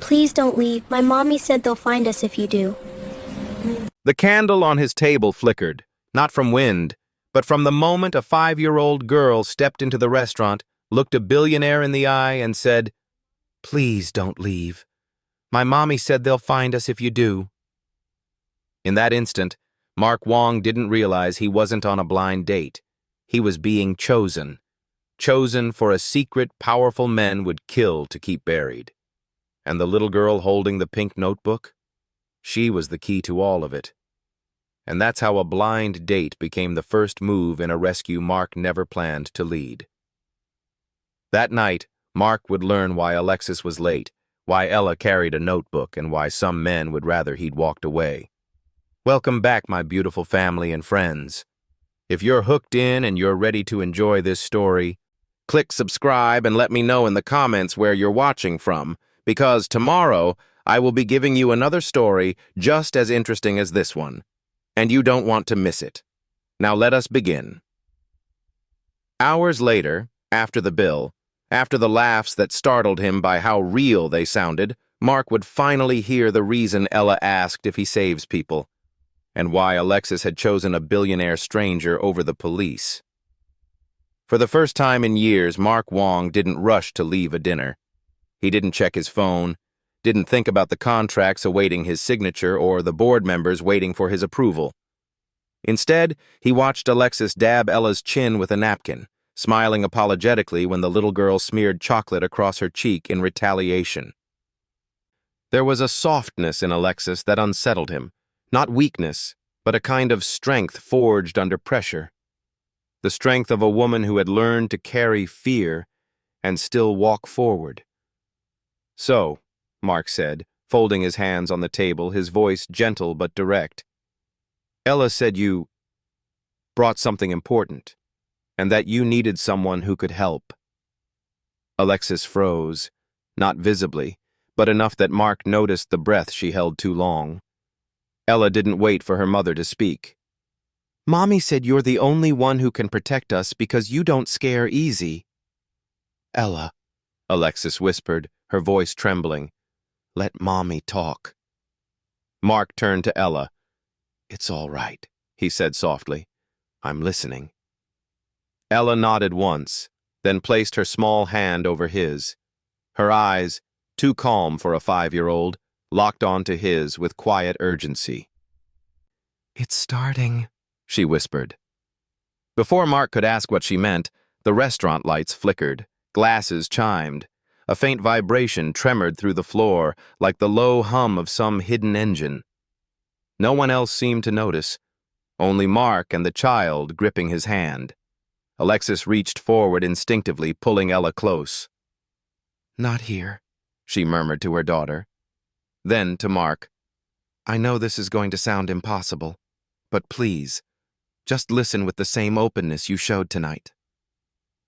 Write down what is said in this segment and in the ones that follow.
Please don't leave. My mommy said they'll find us if you do. The candle on his table flickered, not from wind, but from the moment a 5-year-old girl stepped into the restaurant, looked a billionaire in the eye, and said, "Please don't leave. My mommy said they'll find us if you do." In that instant, Mark Wong didn't realize he wasn't on a blind date. He was being chosen. Chosen for a secret powerful men would kill to keep buried. And the little girl holding the pink notebook? She was the key to all of it. And that's how a blind date became the first move in a rescue Mark never planned to lead. That night, Mark would learn why Alexis was late, why Ella carried a notebook, and why some men would rather he'd walked away. Welcome back, my beautiful family and friends. If you're hooked in and you're ready to enjoy this story, click subscribe and let me know in the comments where you're watching from, because tomorrow I will be giving you another story just as interesting as this one, and you don't want to miss it. Now let us begin. Hours later, after the bill, after the laughs that startled him by how real they sounded, Mark would finally hear the reason Ella asked if he saves people, and why Alexis had chosen a billionaire stranger over the police. For the first time in years, Mark Wong didn't rush to leave a dinner. He didn't check his phone, didn't think about the contracts awaiting his signature or the board members waiting for his approval. Instead, he watched Alexis dab Ella's chin with a napkin, smiling apologetically when the little girl smeared chocolate across her cheek in retaliation. There was a softness in Alexis that unsettled him, not weakness, but a kind of strength forged under pressure. The strength of a woman who had learned to carry fear and still walk forward. "So," Mark said, folding his hands on the table, his voice gentle but direct, "Ella said you brought something important, and that you needed someone who could help." Alexis froze, not visibly, but enough that Mark noticed the breath she held too long. Ella didn't wait for her mother to speak. "Mommy said you're the only one who can protect us because you don't scare easy." "Ella," Alexis whispered, her voice trembling, "let Mommy talk." Mark turned to Ella. "It's all right," he said softly. "I'm listening." Ella nodded once, then placed her small hand over his. Her eyes, too calm for a 5-year-old, locked onto his with quiet urgency. "It's starting," she whispered. Before Mark could ask what she meant, the restaurant lights flickered, glasses chimed. A faint vibration tremored through the floor, like the low hum of some hidden engine. No one else seemed to notice, only Mark and the child gripping his hand. Alexis reached forward instinctively, pulling Ella close. "Not here," she murmured to her daughter. Then to Mark, "I know this is going to sound impossible, but please, just listen with the same openness you showed tonight."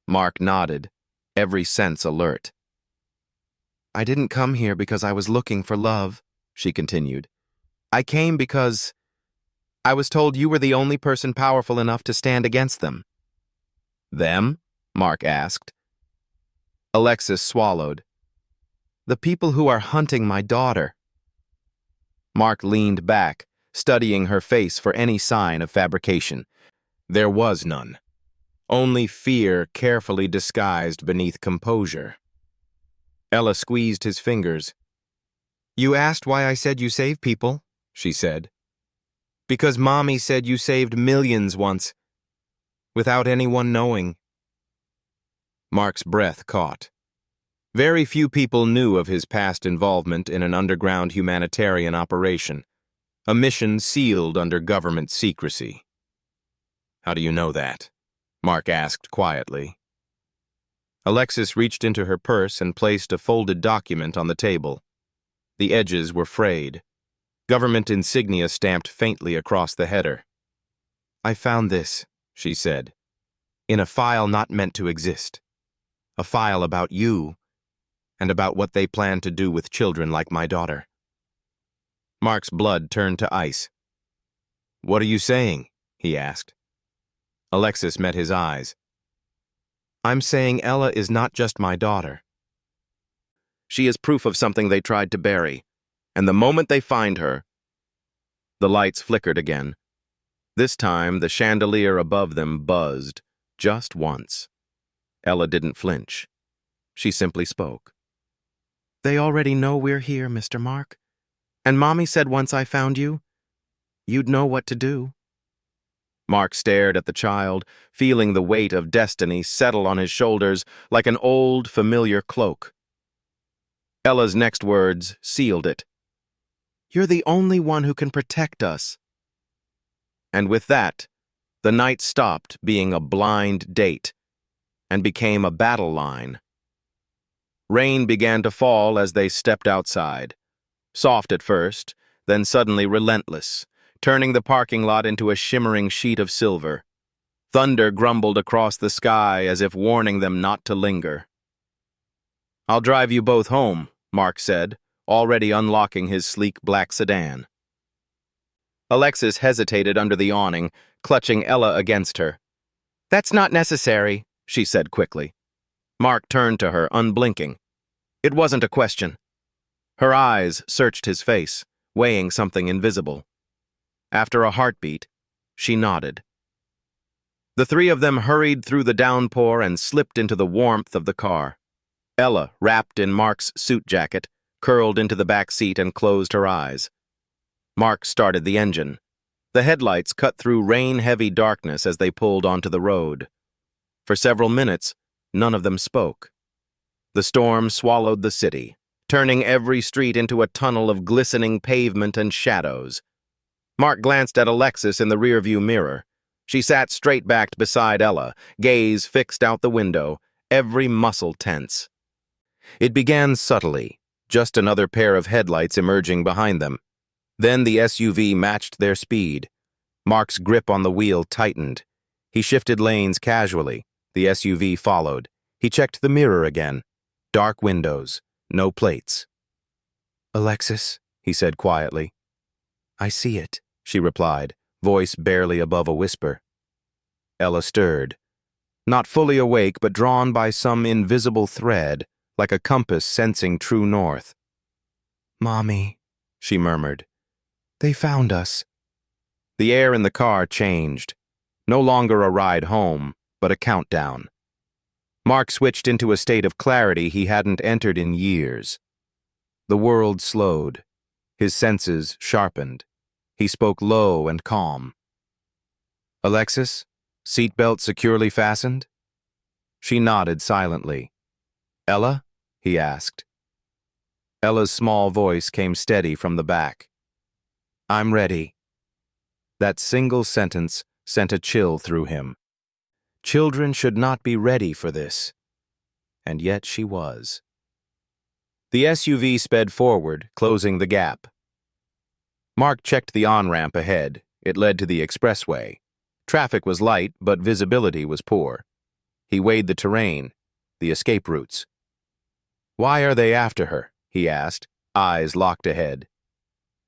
Mark nodded, every sense alert. "I didn't come here because I was looking for love," she continued. "I came because I was told you were the only person powerful enough to stand against them." "Them?" Mark asked. Alexis swallowed. "The people who are hunting my daughter." Mark leaned back, studying her face for any sign of fabrication. There was none. Only fear carefully disguised beneath composure. Ella squeezed his fingers. "You asked why I said you save people," she said. "Because Mommy said you saved millions once, without anyone knowing." Mark's breath caught. Very few people knew of his past involvement in an underground humanitarian operation, a mission sealed under government secrecy. "How do you know that?" Mark asked quietly. Alexis reached into her purse and placed a folded document on the table. The edges were frayed. Government insignia stamped faintly across the header. "I found this," she said, "in a file not meant to exist. A file about you, and about what they plan to do with children like my daughter." Mark's blood turned to ice. "What are you saying?" he asked. Alexis met his eyes. "I'm saying Ella is not just my daughter." She is proof of something they tried to bury. And the moment they find her, the lights flickered again. This time, the chandelier above them buzzed, just once. Ella didn't flinch. She simply spoke. "They already know we're here, Mr. Mark. And Mommy said once I found you, you'd know what to do." Mark stared at the child, feeling the weight of destiny settle on his shoulders like an old, familiar cloak. Ella's next words sealed it. "You're the only one who can protect us." And with that, the night stopped being a blind date and became a battle line. Rain began to fall as they stepped outside. Soft at first, then suddenly relentless, turning the parking lot into a shimmering sheet of silver. Thunder grumbled across the sky as if warning them not to linger. "I'll drive you both home," Mark said, already unlocking his sleek black sedan. Alexis hesitated under the awning, clutching Ella against her. "That's not necessary," she said quickly. Mark turned to her, unblinking. It wasn't a question. Her eyes searched his face, weighing something invisible. After a heartbeat, she nodded. The three of them hurried through the downpour and slipped into the warmth of the car. Ella, wrapped in Mark's suit jacket, curled into the back seat and closed her eyes. Mark started the engine. The headlights cut through rain-heavy darkness as they pulled onto the road. For several minutes, none of them spoke. The storm swallowed the city, turning every street into a tunnel of glistening pavement and shadows. Mark glanced at Alexis in the rearview mirror. She sat straight-backed beside Ella, gaze fixed out the window, every muscle tense. It began subtly, just another pair of headlights emerging behind them. Then the SUV matched their speed. Mark's grip on the wheel tightened. He shifted lanes casually. The SUV followed. He checked the mirror again. Dark windows, no plates. "Alexis," he said quietly. "I see it," she replied, voice barely above a whisper. Ella stirred. Not fully awake, but drawn by some invisible thread, like a compass sensing true north. "Mommy," she murmured. "They found us." The air in the car changed. No longer a ride home, but a countdown. Mark switched into a state of clarity he hadn't entered in years. The world slowed. His senses sharpened. He spoke low and calm. "Alexis, seatbelt securely fastened?" She nodded silently. "Ella?" he asked. Ella's small voice came steady from the back. "I'm ready." That single sentence sent a chill through him. Children should not be ready for this. And yet she was. The SUV sped forward, closing the gap. Mark checked the on-ramp ahead. It led to the expressway. Traffic was light, but visibility was poor. He weighed the terrain, the escape routes. "Why are they after her?" he asked, eyes locked ahead.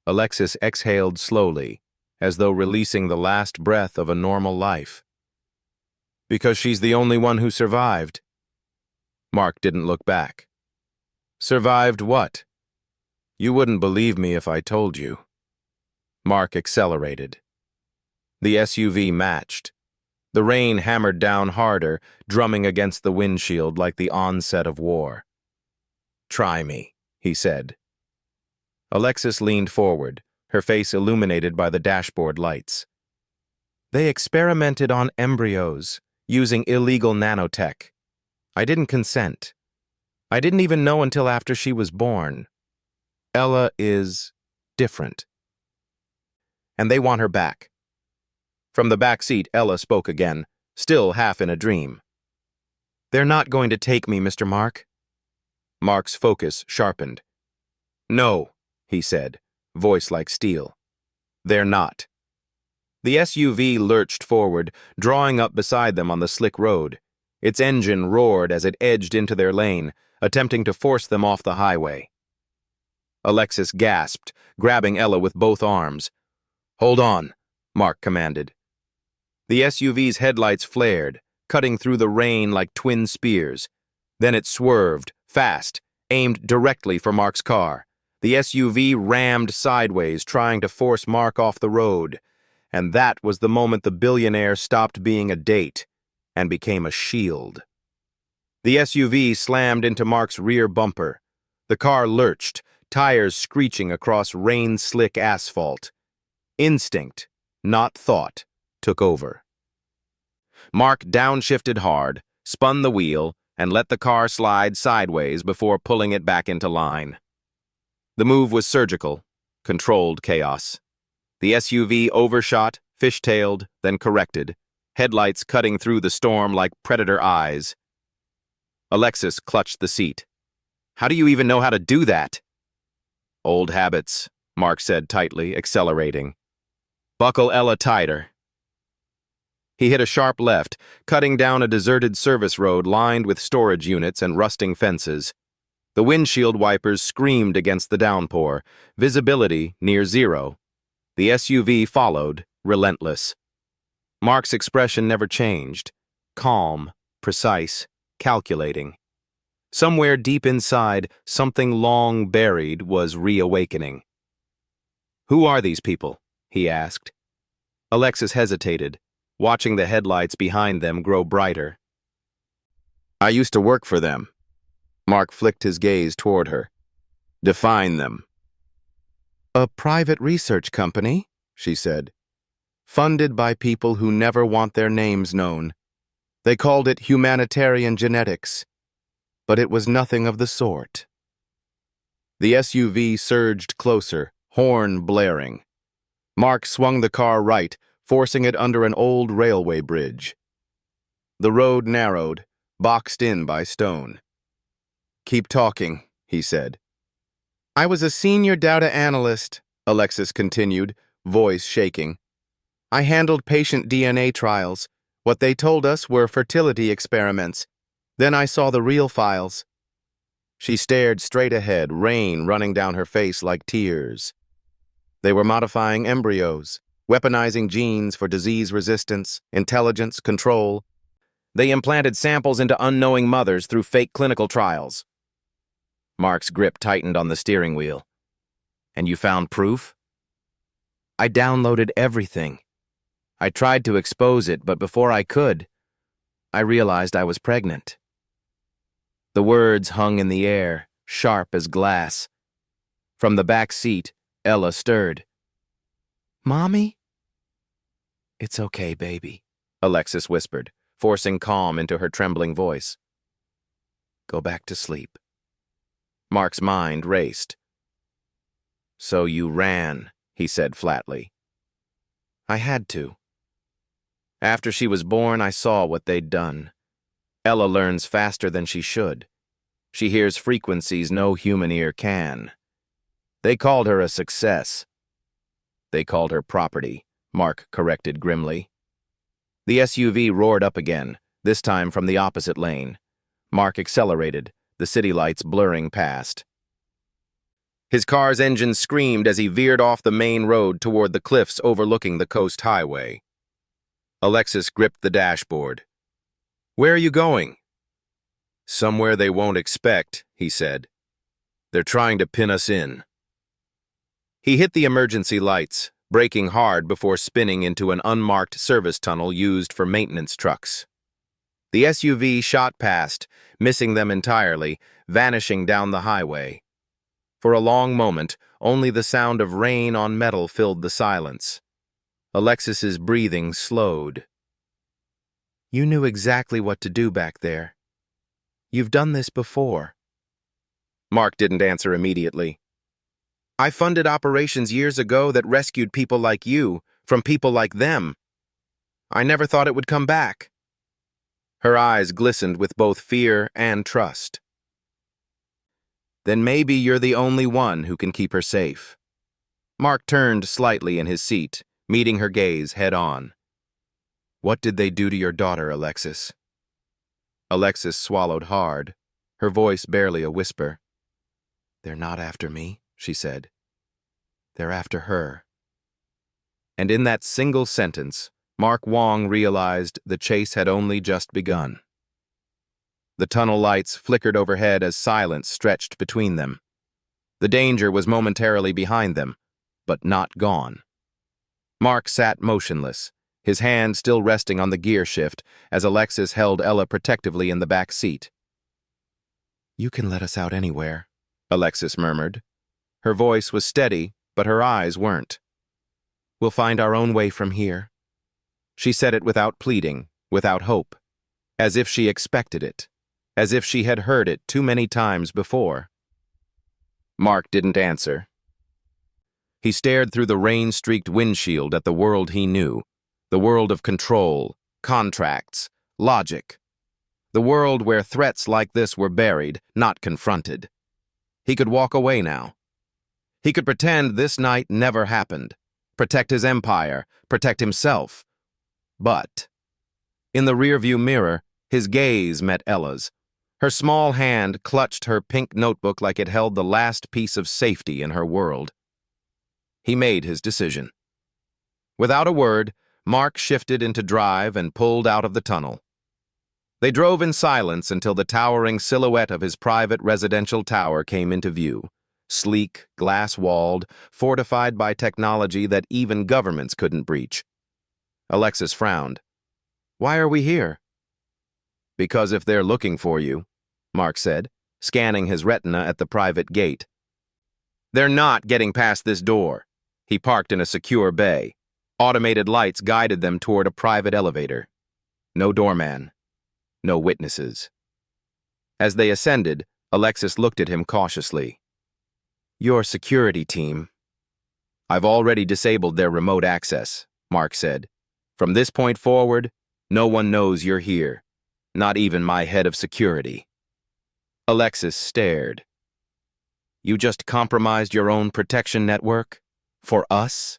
Alexis exhaled slowly, as though releasing the last breath of a normal life. "Because she's the only one who survived." Mark didn't look back. "Survived what?" "You wouldn't believe me if I told you." Mark accelerated. The SUV matched. The rain hammered down harder, drumming against the windshield like the onset of war. "Try me," he said. Alexis leaned forward, her face illuminated by the dashboard lights. "They experimented on embryos, using illegal nanotech. I didn't consent. I didn't even know until after she was born. Ella is different. And they want her back." From the back seat, Ella spoke again, still half in a dream. "They're not going to take me, Mr. Mark." Mark's focus sharpened. "No," he said, voice like steel. "They're not." The SUV lurched forward, drawing up beside them on the slick road. Its engine roared as it edged into their lane, attempting to force them off the highway. Alexis gasped, grabbing Ella with both arms. "Hold on," Mark commanded. The SUV's headlights flared, cutting through the rain like twin spears. Then it swerved, fast, aimed directly for Mark's car. The SUV rammed sideways, trying to force Mark off the road. And that was the moment the billionaire stopped being a date and became a shield. The SUV slammed into Mark's rear bumper. The car lurched, tires screeching across rain-slick asphalt. Instinct, not thought, took over. Mark downshifted hard, spun the wheel, and let the car slide sideways before pulling it back into line. The move was surgical, controlled chaos. The SUV overshot, fishtailed, then corrected, headlights cutting through the storm like predator eyes. Alexis clutched the seat. "How do you even know how to do that?" "Old habits," Mark said tightly, accelerating. "Buckle Ella tighter." He hit a sharp left, cutting down a deserted service road lined with storage units and rusting fences. The windshield wipers screamed against the downpour, visibility near zero. The SUV followed, relentless. Mark's expression never changed. Calm, precise, calculating. Somewhere deep inside, something long buried was reawakening. "Who are these people?" he asked. Alexis hesitated, watching the headlights behind them grow brighter. "I used to work for them." Mark flicked his gaze toward her. "Define them." "A private research company," she said, "funded by people who never want their names known. They called it humanitarian genetics, but it was nothing of the sort." The SUV surged closer, horn blaring. Mark swung the car right, forcing it under an old railway bridge. The road narrowed, boxed in by stone. "Keep talking," he said. "I was a senior data analyst," Alexis continued, voice shaking. "I handled patient DNA trials. What they told us were fertility experiments. Then I saw the real files." She stared straight ahead, rain running down her face like tears. They were modifying embryos, weaponizing genes for disease resistance, intelligence, control. They implanted samples into unknowing mothers through fake clinical trials. Mark's grip tightened on the steering wheel. "And you found proof?" "I downloaded everything. I tried to expose it, but before I could, I realized I was pregnant." The words hung in the air, sharp as glass. From the back seat, Ella stirred. "Mommy?" "It's okay, baby," Alexis whispered, forcing calm into her trembling voice. "Go back to sleep." Mark's mind raced. "So you ran," he said flatly. "I had to. After she was born, I saw what they'd done. Ella learns faster than she should. She hears frequencies no human ear can. They called her a success." "They called her property," Mark corrected grimly. The SUV roared up again, this time from the opposite lane. Mark accelerated, the city lights blurring past. His car's engine screamed as he veered off the main road toward the cliffs overlooking the coast highway. Alexis gripped the dashboard. "Where are you going?" "Somewhere they won't expect," he said. "They're trying to pin us in." He hit the emergency lights, braking hard before spinning into an unmarked service tunnel used for maintenance trucks. The SUV shot past, missing them entirely, vanishing down the highway. For a long moment, only the sound of rain on metal filled the silence. Alexis's breathing slowed. "You knew exactly what to do back there. You've done this before." Mark didn't answer immediately. "I funded operations years ago that rescued people like you from people like them. I never thought it would come back." Her eyes glistened with both fear and trust. "Then maybe you're the only one who can keep her safe." Mark turned slightly in his seat, meeting her gaze head-on. "What did they do to your daughter, Alexis?" Alexis swallowed hard, her voice barely a whisper. "They're not after me," she said. "They're after her." And in that single sentence, Mark Wong realized the chase had only just begun. The tunnel lights flickered overhead as silence stretched between them. The danger was momentarily behind them, but not gone. Mark sat motionless, his hand still resting on the gear shift as Alexis held Ella protectively in the back seat. "You can let us out anywhere," Alexis murmured. Her voice was steady, but her eyes weren't. "We'll find our own way from here." She said it without pleading, without hope, as if she expected it, as if she had heard it too many times before. Mark didn't answer. He stared through the rain-streaked windshield at the world he knew, the world of control, contracts, logic, the world where threats like this were buried, not confronted. He could walk away now. He could pretend this night never happened, protect his empire, protect himself. But in the rearview mirror, his gaze met Ella's. Her small hand clutched her pink notebook like it held the last piece of safety in her world. He made his decision. Without a word, Mark shifted into drive and pulled out of the tunnel. They drove in silence until the towering silhouette of his private residential tower came into view, sleek, glass-walled, fortified by technology that even governments couldn't breach. Alexis frowned. "Why are we here?" "Because if they're looking for you," Mark said, scanning his retina at the private gate. "They're not getting past this door." He parked in a secure bay. Automated lights guided them toward a private elevator. No doorman. No witnesses. As they ascended, Alexis looked at him cautiously. "Your security team." "I've already disabled their remote access," Mark said. "From this point forward, no one knows you're here. Not even my head of security." Alexis stared. "You just compromised your own protection network? For us?"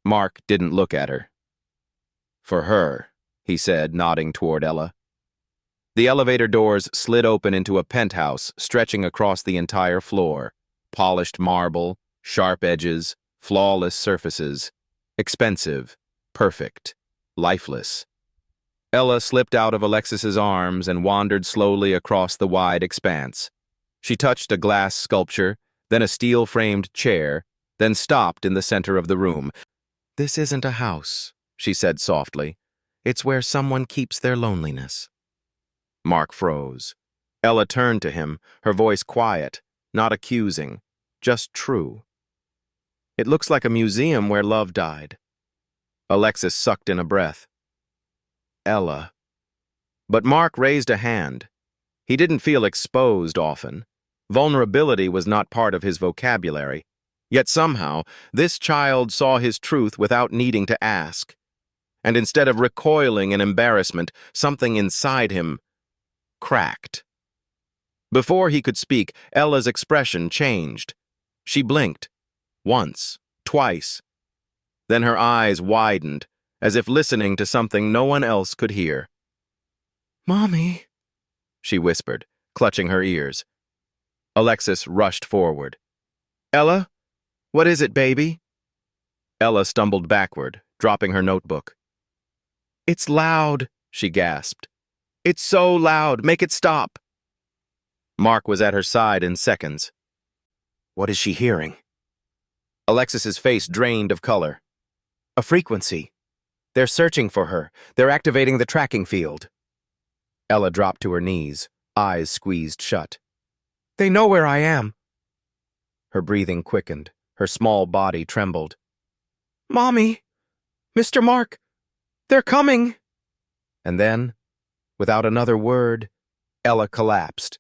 Mark didn't look at her. "For her," he said, nodding toward Ella. The elevator doors slid open into a penthouse stretching across the entire floor. Polished marble, sharp edges, flawless surfaces. Expensive, perfect, lifeless. Ella slipped out of Alexis's arms and wandered slowly across the wide expanse. She touched a glass sculpture, then a steel-framed chair, then stopped in the center of the room. "This isn't a house," she said softly. "It's where someone keeps their loneliness." Mark froze. Ella turned to him, her voice quiet, not accusing, just true. "It looks like a museum where love died." Alexis sucked in a breath. "Ella." But Mark raised a hand. He didn't feel exposed often. Vulnerability was not part of his vocabulary. Yet somehow, this child saw his truth without needing to ask. And instead of recoiling in embarrassment, something inside him cracked. Before he could speak, Ella's expression changed. She blinked. Once, twice. Then her eyes widened, as if listening to something no one else could hear. "Mommy," she whispered, clutching her ears. Alexis rushed forward. "Ella? What is it, baby?" Ella stumbled backward, dropping her notebook. "It's loud," she gasped. "It's so loud. Make it stop." Mark was at her side in seconds. "What is she hearing?" Alexis's face drained of color. "A frequency. They're searching for her. They're activating the tracking field." Ella dropped to her knees, eyes squeezed shut. "They know where I am." Her breathing quickened. Her small body trembled. "Mommy! Mr. Mark! They're coming!" And then, without another word, Ella collapsed.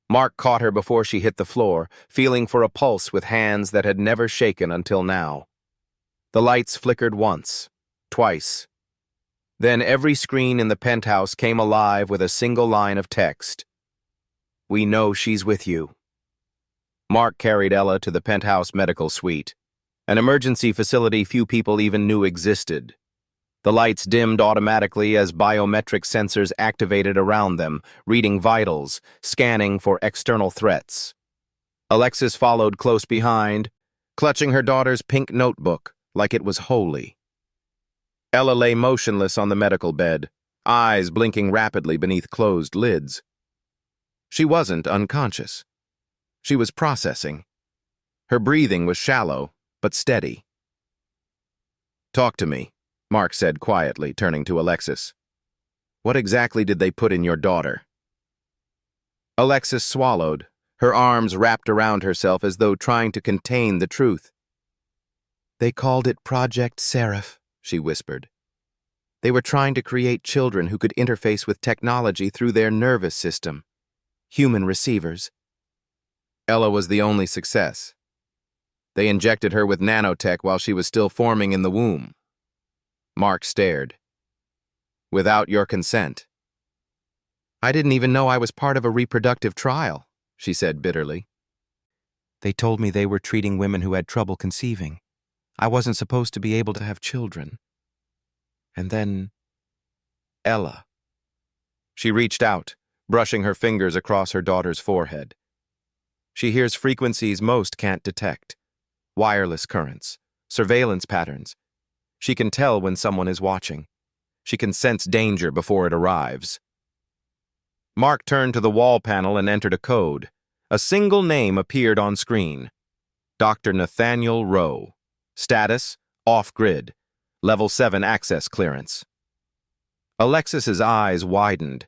Mark caught her before she hit the floor, feeling for a pulse with hands that had never shaken until now. The lights flickered once, twice. Then every screen in the penthouse came alive with a single line of text. "We know she's with you." Mark carried Ella to the penthouse medical suite, an emergency facility few people even knew existed. The lights dimmed automatically as biometric sensors activated around them, reading vitals, scanning for external threats. Alexis followed close behind, clutching her daughter's pink notebook like it was holy. Ella lay motionless on the medical bed, eyes blinking rapidly beneath closed lids. She wasn't unconscious. She was processing. Her breathing was shallow, but steady. "Talk to me," Mark said quietly, turning to Alexis. "What exactly did they put in your daughter?" Alexis swallowed, her arms wrapped around herself as though trying to contain the truth. "They called it Project Seraph," she whispered. "They were trying to create children who could interface with technology through their nervous system. Human receivers." Ella was the only success. They injected her with nanotech while she was still forming in the womb. Mark stared. "Without your consent." "I didn't even know I was part of a reproductive trial," she said bitterly. "They told me they were treating women who had trouble conceiving. I wasn't supposed to be able to have children. And then, Ella." She reached out, brushing her fingers across her daughter's forehead. "She hears frequencies most can't detect. Wireless currents, surveillance patterns. She can tell when someone is watching. She can sense danger before it arrives." Mark turned to the wall panel and entered a code. A single name appeared on screen. Dr. Nathaniel Rowe. Status, off-grid. Level 7 access clearance. Alexis's eyes widened.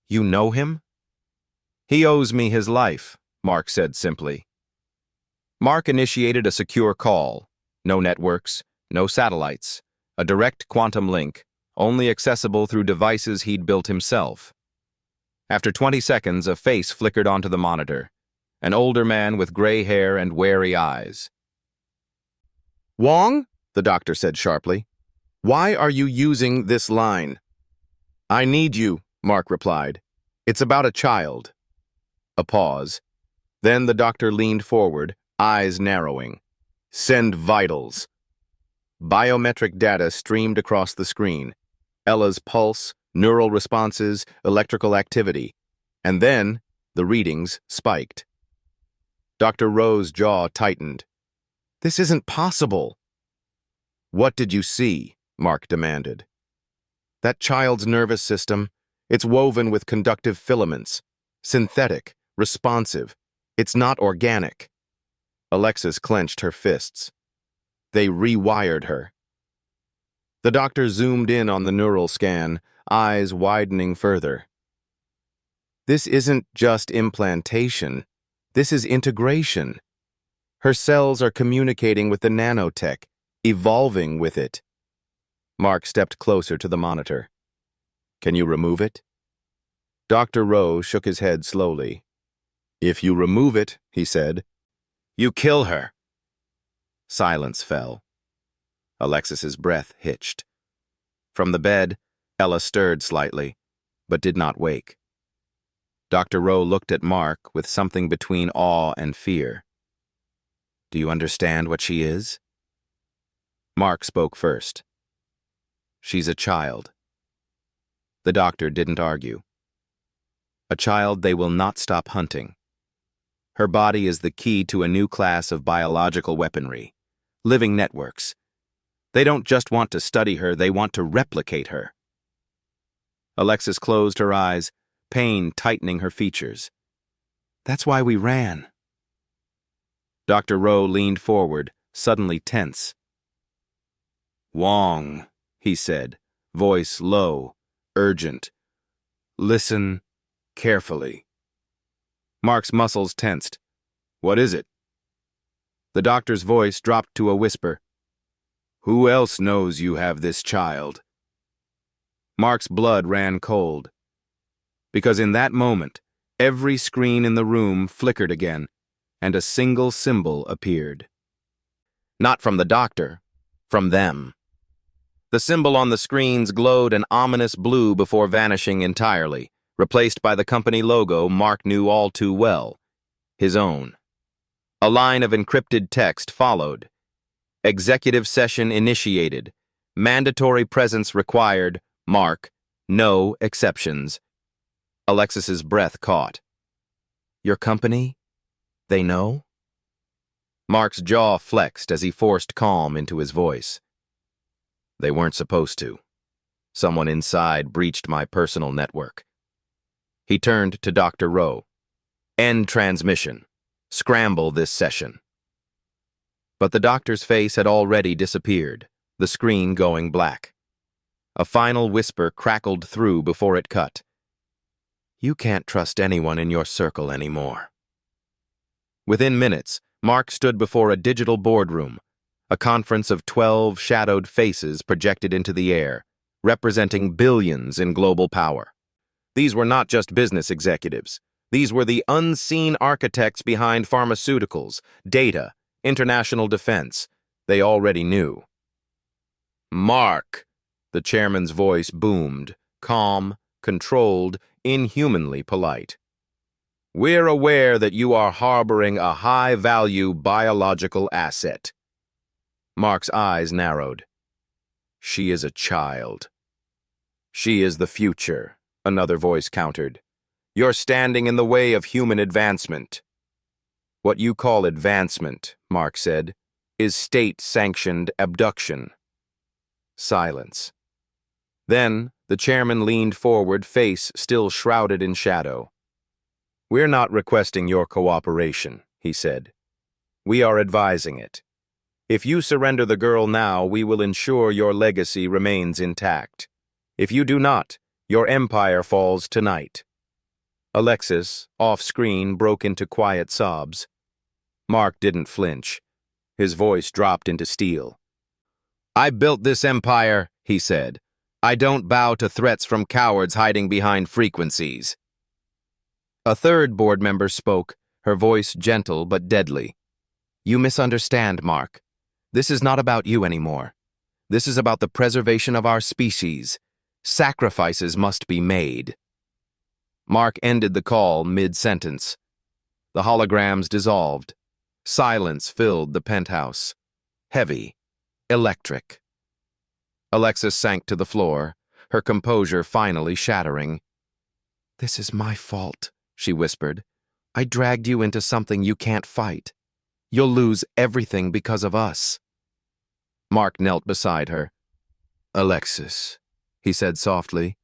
"You know him?" "He owes me his life," Mark said simply. Mark initiated a secure call. No networks, no satellites. A direct quantum link, only accessible through devices he'd built himself. After 20 seconds, a face flickered onto the monitor. An older man with gray hair and wary eyes. "Wong?" the doctor said sharply. "Why are you using this line?" "I need you," Mark replied. "It's about a child." A pause. Then the doctor leaned forward, eyes narrowing. "Send vitals." Biometric data streamed across the screen. Ella's pulse, neural responses, electrical activity. And then, the readings spiked. Dr. Rowe's jaw tightened. "This isn't possible." "What did you see?" Mark demanded. "That child's nervous system, it's woven with conductive filaments. Synthetic, responsive. It's not organic." Alexis clenched her fists. "They rewired her." The doctor zoomed in on the neural scan, eyes widening further. "This isn't just implantation. This is integration. Her cells are communicating with the nanotech, evolving with it." Mark stepped closer to the monitor. "Can you remove it?" Dr. Rowe shook his head slowly. "If you remove it," he said, "you kill her." Silence fell. Alexis's breath hitched. From the bed, Ella stirred slightly, but did not wake. Dr. Rowe looked at Mark with something between awe and fear. "Do you understand what she is?" Mark spoke first. "She's a child." The doctor didn't argue. "A child they will not stop hunting. Her body is the key to a new class of biological weaponry, living networks. They don't just want to study her, they want to replicate her." Alexis closed her eyes, pain tightening her features. "That's why we ran." Dr. Rowe leaned forward, suddenly tense. "Wong," he said, voice low, urgent. "Listen carefully." Mark's muscles tensed. "What is it?" The doctor's voice dropped to a whisper. "Who else knows you have this child?" Mark's blood ran cold. Because in that moment, every screen in the room flickered again, and a single symbol appeared. Not from the doctor, from them. The symbol on the screens glowed an ominous blue before vanishing entirely, replaced by the company logo Mark knew all too well, his own. A line of encrypted text followed. "Executive session initiated. Mandatory presence required. Mark. No exceptions." Alexis's breath caught. "Your company? They know?" Mark's jaw flexed as he forced calm into his voice. "They weren't supposed to. Someone inside breached my personal network. He turned to Dr. Rowe. End transmission. Scramble this session. But the doctor's face had already disappeared, the screen going black. A final whisper crackled through before it cut. You can't trust anyone in your circle anymore. Within minutes, Mark stood before a digital boardroom, a conference of 12 shadowed faces projected into the air, representing billions in global power. These were not just business executives. These were the unseen architects behind pharmaceuticals, data, international defense. They already knew. Mark, the chairman's voice boomed, calm, controlled, inhumanly polite. We're aware that you are harboring a high-value biological asset. Mark's eyes narrowed. She is a child. She is the future, another voice countered. You're standing in the way of human advancement. What you call advancement, Mark said, is state-sanctioned abduction. Silence. Then, the chairman leaned forward, face still shrouded in shadow. We're not requesting your cooperation, he said. We are advising it. If you surrender the girl now, we will ensure your legacy remains intact. If you do not, your empire falls tonight. Alexis, off-screen, broke into quiet sobs. Mark didn't flinch. His voice dropped into steel. I built this empire, he said. I don't bow to threats from cowards hiding behind frequencies. A third board member spoke, her voice gentle but deadly. You misunderstand, Mark. This is not about you anymore. This is about the preservation of our species. Sacrifices must be made. Mark ended the call mid-sentence. The holograms dissolved. Silence filled the penthouse. Heavy. Electric. Alexis sank to the floor, her composure finally shattering. This is my fault, she whispered. I dragged you into something you can't fight. You'll lose everything because of us. Mark knelt beside her. Alexis, he said softly,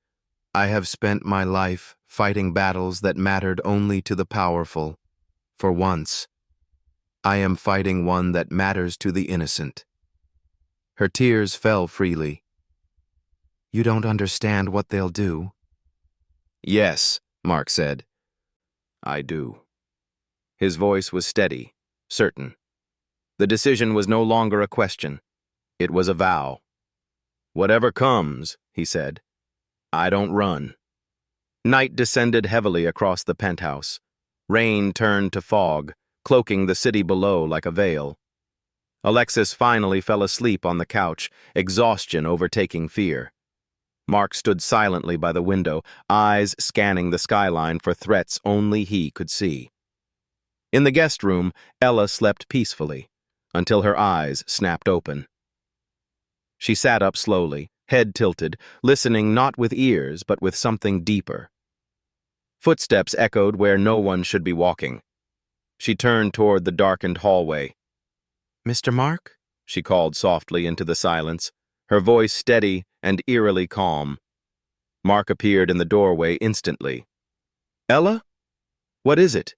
I have spent my life fighting battles that mattered only to the powerful. For once, I am fighting one that matters to the innocent. Her tears fell freely. You don't understand what they'll do. Yes, Mark said. I do. His voice was steady, certain. The decision was no longer a question. It was a vow. Whatever comes, he said, I don't run. Night descended heavily across the penthouse. Rain turned to fog, cloaking the city below like a veil. Alexis finally fell asleep on the couch, exhaustion overtaking fear. Mark stood silently by the window, eyes scanning the skyline for threats only he could see. In the guest room, Ella slept peacefully, until her eyes snapped open. She sat up slowly, head tilted, listening not with ears but with something deeper. Footsteps echoed where no one should be walking. She turned toward the darkened hallway. Mr. Mark? She called softly into the silence, her voice steady and eerily calm. Mark appeared in the doorway instantly. Ella? What is it?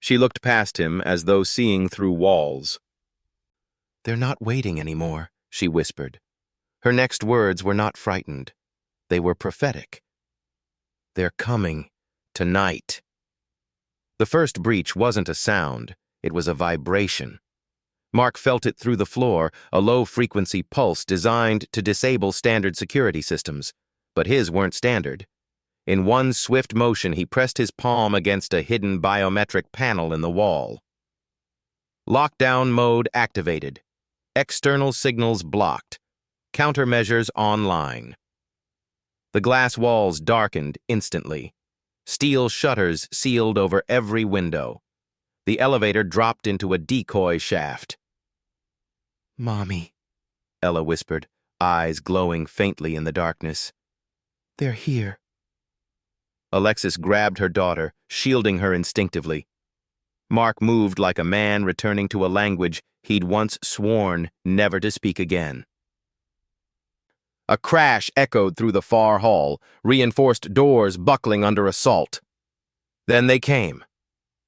She looked past him as though seeing through walls. They're not waiting anymore, she whispered. Her next words were not frightened. They were prophetic. They're coming tonight. The first breach wasn't a sound, it was a vibration. Mark felt it through the floor, a low-frequency pulse designed to disable standard security systems. But his weren't standard. In one swift motion, he pressed his palm against a hidden biometric panel in the wall. Lockdown mode activated. External signals blocked. Countermeasures online. The glass walls darkened instantly. Steel shutters sealed over every window. The elevator dropped into a decoy shaft. Mommy, Ella whispered, eyes glowing faintly in the darkness. They're here. Alexis grabbed her daughter, shielding her instinctively. Mark moved like a man returning to a language he'd once sworn never to speak again. A crash echoed through the far hall, reinforced doors buckling under assault. Then they came.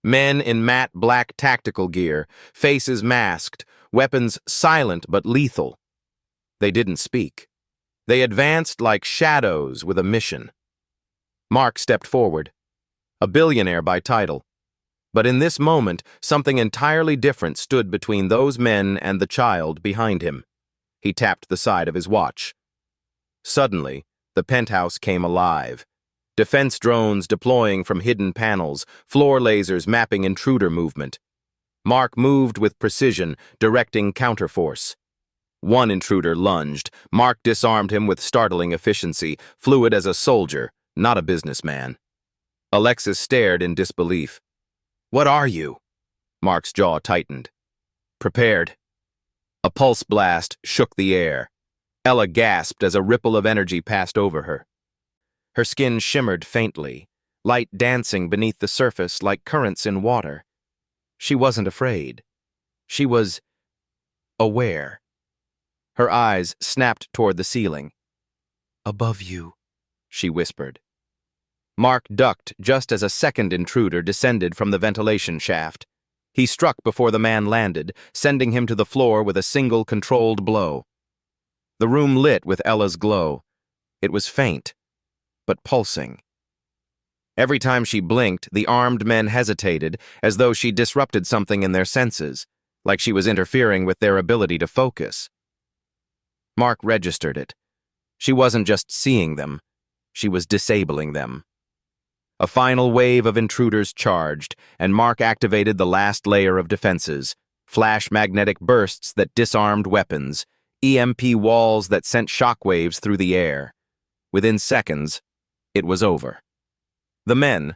Men in matte black tactical gear, faces masked, weapons silent but lethal. They didn't speak. They advanced like shadows with a mission. Mark stepped forward, a billionaire by title. But in this moment, something entirely different stood between those men and the child behind him. He tapped the side of his watch. Suddenly, the penthouse came alive. Defense drones deploying from hidden panels, floor lasers mapping intruder movement. Mark moved with precision, directing counterforce. One intruder lunged. Mark disarmed him with startling efficiency, fluid as a soldier, not a businessman. Alexis stared in disbelief. "What are you?" Mark's jaw tightened. "Prepared." A pulse blast shook the air. Ella gasped as a ripple of energy passed over her. Her skin shimmered faintly, light dancing beneath the surface like currents in water. She wasn't afraid. She was aware. Her eyes snapped toward the ceiling. "Above you," she whispered. Mark ducked just as a second intruder descended from the ventilation shaft. He struck before the man landed, sending him to the floor with a single controlled blow. The room lit with Ella's glow. It was faint, but pulsing. Every time she blinked, the armed men hesitated, as though she disrupted something in their senses, like she was interfering with their ability to focus. Mark registered it. She wasn't just seeing them, she was disabling them. A final wave of intruders charged, and Mark activated the last layer of defenses, flash magnetic bursts that disarmed weapons, EMP walls that sent shockwaves through the air. Within seconds, it was over. The men,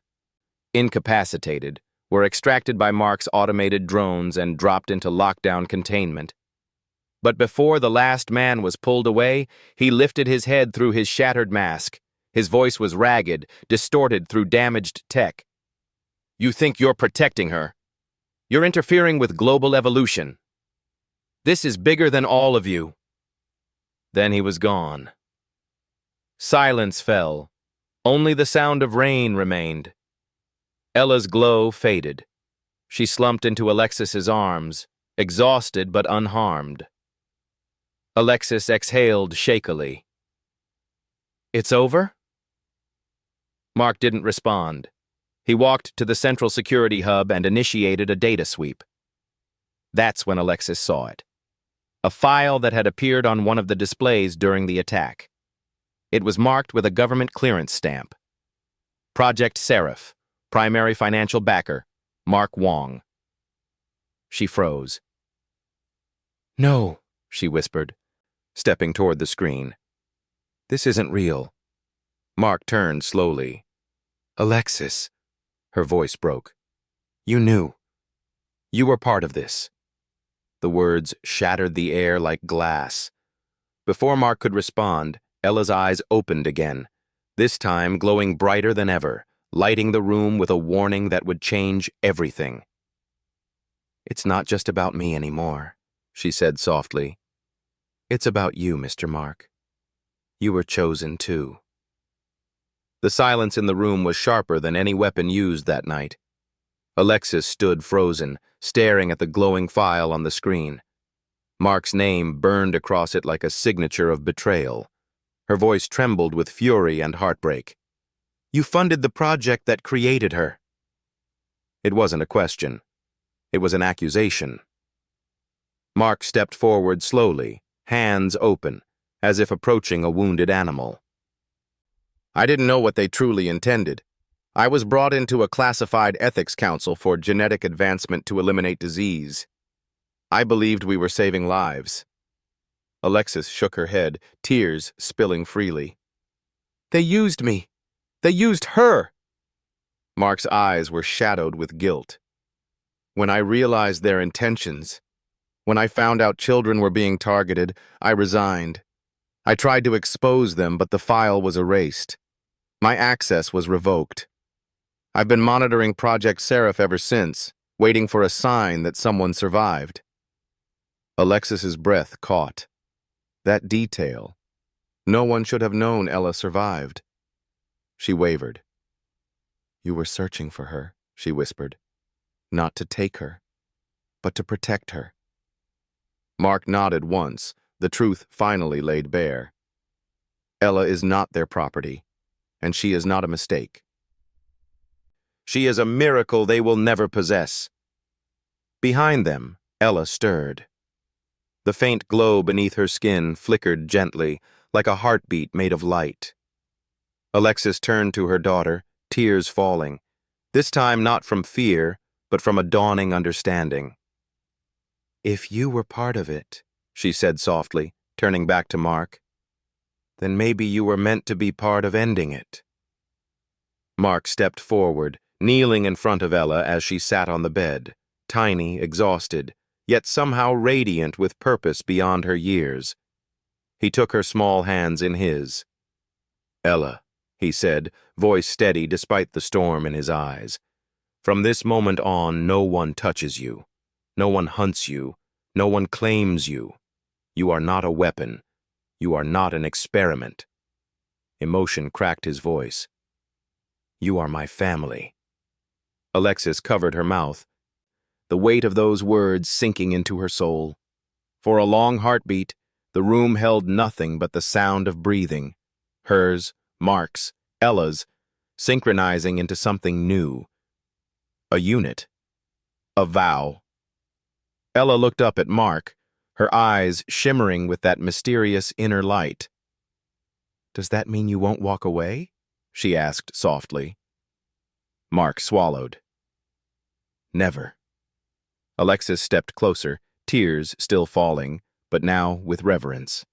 incapacitated, were extracted by Mark's automated drones and dropped into lockdown containment. But before the last man was pulled away, he lifted his head through his shattered mask. His voice was ragged, distorted through damaged tech. "You think you're protecting her? You're interfering with global evolution. This is bigger than all of you." Then he was gone. Silence fell. Only the sound of rain remained. Ella's glow faded. She slumped into Alexis's arms, exhausted but unharmed. Alexis exhaled shakily. "It's over?" Mark didn't respond. He walked to the central security hub and initiated a data sweep. That's when Alexis saw it. A file that had appeared on one of the displays during the attack. It was marked with a government clearance stamp. Project Seraph, primary financial backer, Mark Wong. She froze. "No," she whispered, stepping toward the screen. "This isn't real." Mark turned slowly. "Alexis," her voice broke. "You knew. You were part of this." The words shattered the air like glass. Before Mark could respond, Ella's eyes opened again, this time glowing brighter than ever, lighting the room with a warning that would change everything. "It's not just about me anymore," she said softly. "It's about you, Mr. Mark. You were chosen too." The silence in the room was sharper than any weapon used that night. Alexis stood frozen, staring at the glowing file on the screen. Mark's name burned across it like a signature of betrayal. Her voice trembled with fury and heartbreak. "You funded the project that created her." It wasn't a question. It was an accusation. Mark stepped forward slowly, hands open, as if approaching a wounded animal. "I didn't know what they truly intended. I was brought into a classified ethics council for genetic advancement to eliminate disease. I believed we were saving lives." Alexis shook her head, tears spilling freely. "They used me. They used her." Mark's eyes were shadowed with guilt. "When I realized their intentions, when I found out children were being targeted, I resigned. I tried to expose them, but the file was erased. My access was revoked. I've been monitoring Project Seraph ever since, waiting for a sign that someone survived." Alexis's breath caught. That detail. No one should have known Ella survived. She wavered. You were searching for her, she whispered. Not to take her, but to protect her. Mark nodded once, the truth finally laid bare. Ella is not their property, and she is not a mistake. She is a miracle they will never possess. Behind them, Ella stirred. The faint glow beneath her skin flickered gently, like a heartbeat made of light. Alexis turned to her daughter, tears falling, this time not from fear, but from a dawning understanding. If you were part of it, she said softly, turning back to Mark, then maybe you were meant to be part of ending it. Mark stepped forward, kneeling in front of Ella as she sat on the bed, tiny, exhausted, yet somehow radiant with purpose beyond her years. He took her small hands in his. Ella, he said, voice steady despite the storm in his eyes. From this moment on, no one touches you. No one hunts you. No one claims you. You are not a weapon. You are not an experiment. Emotion cracked his voice. You are my family. Alexis covered her mouth, the weight of those words sinking into her soul. For a long heartbeat, the room held nothing but the sound of breathing, hers, Mark's, Ella's, synchronizing into something new. A unit. A vow. Ella looked up at Mark, her eyes shimmering with that mysterious inner light. Does that mean you won't walk away? She asked softly. Mark swallowed. Never. Alexis stepped closer, tears still falling, but now with reverence.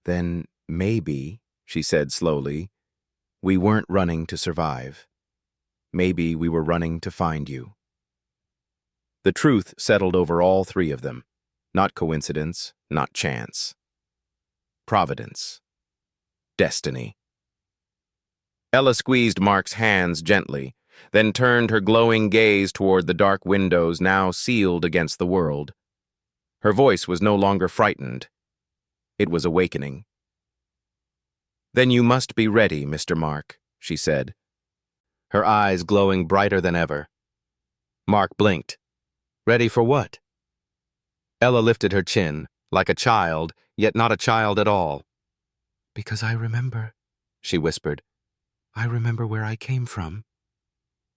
Then maybe, she said slowly, we weren't running to survive. Maybe we were running to find you. The truth settled over all three of them. Not coincidence, not chance. Providence. Destiny. Ella squeezed Mark's hands gently, then turned her glowing gaze toward the dark windows now sealed against the world. Her voice was no longer frightened. It was awakening. Then you must be ready, Mr. Mark, she said, her eyes glowing brighter than ever. Mark blinked. Ready for what? Ella lifted her chin, like a child, yet not a child at all. Because I remember, she whispered. I remember where I came from.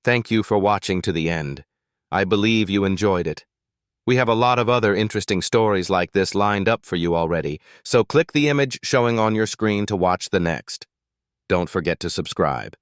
Thank you for watching to the end. I believe you enjoyed it. We have a lot of other interesting stories like this lined up for you already, so click the image showing on your screen to watch the next. Don't forget to subscribe.